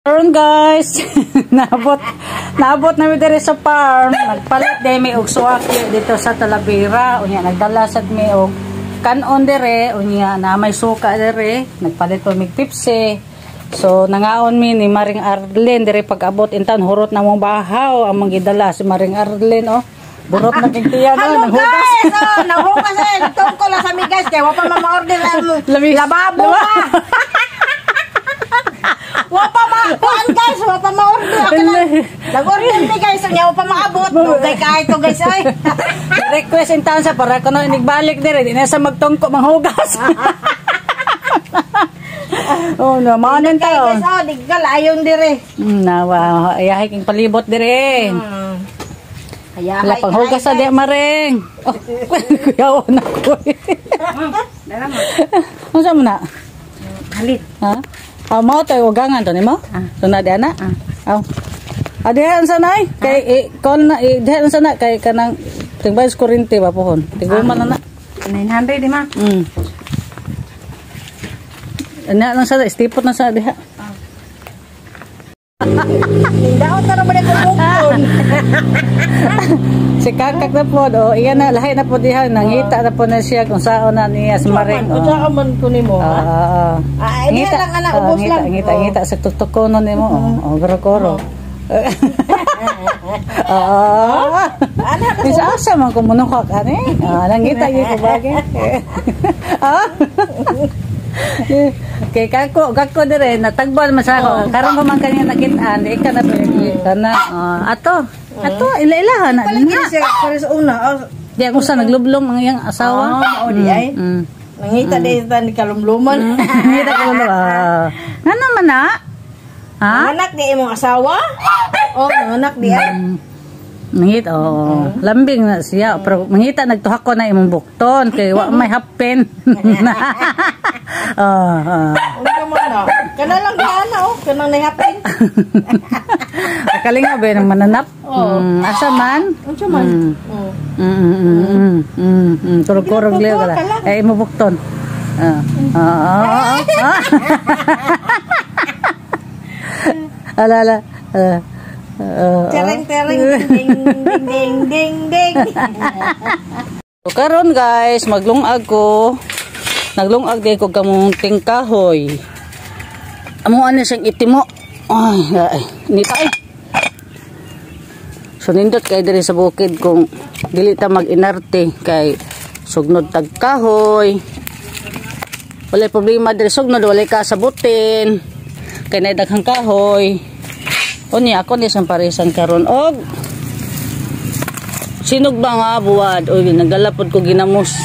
Karon guys, naabot namin diri sa farm. Nagpalit din mi og suwaki dito sa Talavera. Unya nagdala sad mi og kanon dire, unya na may suka dire. Nagpalit ko mig Pepsi. So nangaon mi ni Maring Arlen dire pag-abot intan hurot na mong bahaw ang manggidala si Maring Arlen oh. Burot na kigtiya no, nanghugas. Guys, nanghugas eh. Tungkol lang sa mi guys, kaya wapa ma-order ang lababo pa. Wapa ma-order guys, wapa ma-order. Nag-order mi guys, nya wapa maabot. Okay kay to guys ay. Request intan sa para kuno inigbalik dire, di na sa magtungko manghugas. Oh, no, manan ta. Guys, oh, digal ayon dire. Nawa, ayahay king palibot dire. Wala pang hugas sa di Maring. Oh, kuyaw na ko. Dala mo. Ano sa mo na? Halit. Ha? Mau tayo ugangan to nimo? Tuna di ana? Aw. Adihan sanay kay kon na dihan sana kay kanang tingbayos kuryente ba pohon. Tiguman na na. 900 di ma. Ana lang sana stipot na sa diha. Daot na naman ako bukon. Si kakak na po, iyan na, lahat na po diha, nangita na po na siya kung saan na niya sa Maring. Saan man ko nimo, ha? Ngita lang, anak, ubos lang. Ngita, sa tutukonon nimo, goro-goro. Bisa asa man kumunukak, ane? Nangita yun ko bagay. Kay kako dire natagban masako karon pa man kanya nakitaan di ka na kana ato ila-ilahan na niya para sa una di ako sa naglublom ang iyang asawa o di ay nangita di ta ni kalumluman nangita ko ano man na ha anak di imong asawa anak di ay mangita lambing na siya pero mangita nagtuhak ko na imong bukton kay wa may happen kana lang ana kanang nahapin akalinga ba nang mananap asa man kurog-kurog liyo kala eh imong bukton ala tereng ding ding ding ding. So karon guys, maglungag ko. Naglungag din ko kamong tingkahoy. Amo ano siyang itimo. Ay, nita ay. So nindot kay diri sa bukid kung dili ta mag-inarte kay sugnod tagkahoy. Walay problema diri sugnod, walay kasabutin. Kay nay daghang kahoy. Unya ako ni sang parisan karon og sinog ba nga buwad oy nagalapod ko ginamos